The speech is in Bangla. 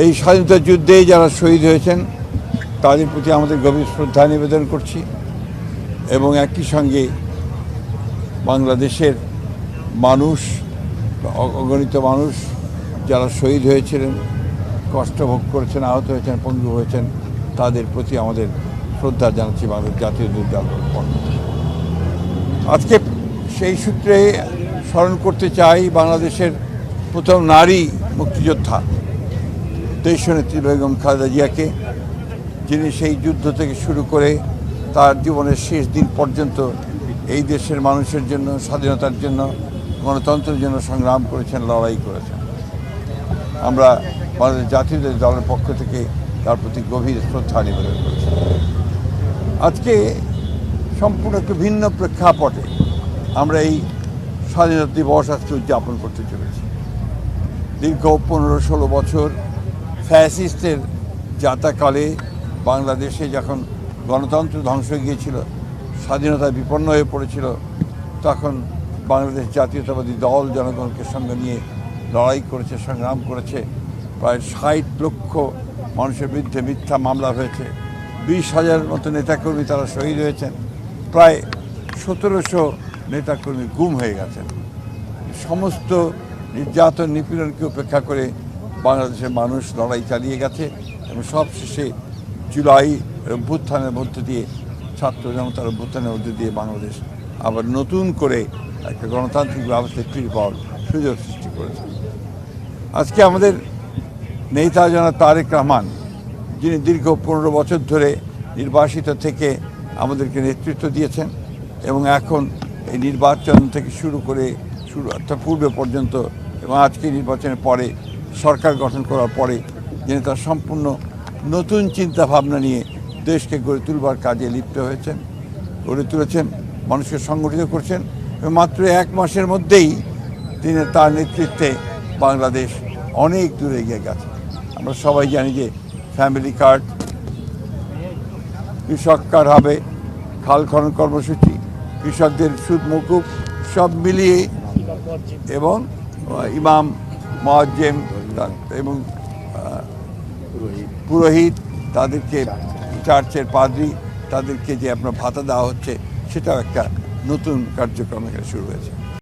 এই স্বাধীনতা যুদ্ধে যারা শহীদ হয়েছেন তাদের প্রতি আমাদের গভীর শ্রদ্ধা নিবেদন করছি এবং একই সঙ্গে বাংলাদেশের মানুষ, অগণিত মানুষ যারা শহীদ হয়েছিলেন, কষ্ট ভোগ করেছেন, আহত হয়েছেন, পঙ্গু হয়েছেন, তাদের প্রতি আমাদের শ্রদ্ধা জানাচ্ছি বাংলাদেশ জাতীয় দলের পক্ষ থেকে। আজকে সেই সূত্রে স্মরণ করতে চাই বাংলাদেশের প্রথম নারী মুক্তিযোদ্ধা দেশনেত্রী বেগম খালেদা জিয়াকে, যিনি সেই যুদ্ধ থেকে শুরু করে তার জীবনের শেষ দিন পর্যন্ত এই দেশের মানুষের জন্য, স্বাধীনতার জন্য, গণতন্ত্রের জন্য সংগ্রাম করেছেন, লড়াই করেছেন। আমরা বাংলাদেশ জাতীয় দলের পক্ষ থেকে তার প্রতি গভীর শ্রদ্ধা নিবেদন করেছি। আজকে সম্পূর্ণ একটু ভিন্ন প্রেক্ষাপটে আমরা এই স্বাধীনতা দিবস আজকে উদযাপন করতে চলেছি। দীর্ঘ 15-16 বছর ফ্যাসিস্টের যাতাকালে বাংলাদেশে যখন গণতন্ত্র ধ্বংস হয়ে গিয়েছিল, স্বাধীনতা বিপন্ন হয়ে পড়েছিল, তখন বাংলাদেশ জাতীয়তাবাদী দল জনগণকে সঙ্গে নিয়ে লড়াই করেছে, সংগ্রাম করেছে। প্রায় 60 লক্ষ মানুষের বিরুদ্ধে মিথ্যা মামলা হয়েছে, 20,000 মতো নেতাকর্মী তারা শহীদ হয়েছেন, প্রায় 1700 নেতাকর্মী গুম হয়ে গেছেন। সমস্ত নির্যাতন নিপীড়নকে উপেক্ষা করে বাংলাদেশের মানুষ লড়াই চালিয়ে গেছে এবং সবশেষে জুলাই অভ্যুত্থানের মধ্য দিয়ে, ছাত্র জনতার অভ্যুত্থানের মধ্য দিয়ে বাংলাদেশ আবার নতুন করে একটা গণতান্ত্রিক ব্যবস্থা ফিরে পাওয়ার সুযোগ সৃষ্টি করেছে। আজকে আমাদের নেতা জনাব তারেক রহমান, যিনি দীর্ঘ 15 বছর ধরে নির্বাসিত থেকে আমাদেরকে নেতৃত্ব দিয়েছেন এবং এখন এই নির্বাচন থেকে শুরু করে অর্থাৎ পূর্বে পর্যন্ত এবং আজকে নির্বাচনের পরে সরকার গঠন করার পরে যিনি তার সম্পূর্ণ নতুন চিন্তা ভাবনা নিয়ে দেশকে গড়ে তুলবার কাজে লিপ্ত হয়েছেন, গড়ে তুলেছেন, মানুষকে সংগঠিত করছেন এবং মাত্র 1 মাসের মধ্যেই তিনি তার নেতৃত্বে বাংলাদেশ অনেক দূরে এগিয়ে গেছে। আমরা সবাই জানি যে ফ্যামিলি কার্ড, কৃষক কার্ড হবে, খাল খনন কর্মসূচি, কৃষকদের সুদ মকুব, সব মিলিয়ে এবং ইমাম, মুয়াজ্জিম এবং পুরোহিত, তাদেরকে চার্চের পাদ্রী, তাদেরকে যে আপনার ভাতা দেওয়া হচ্ছে, সেটাও একটা নতুন কার্যক্রম এখানে শুরু হয়েছে।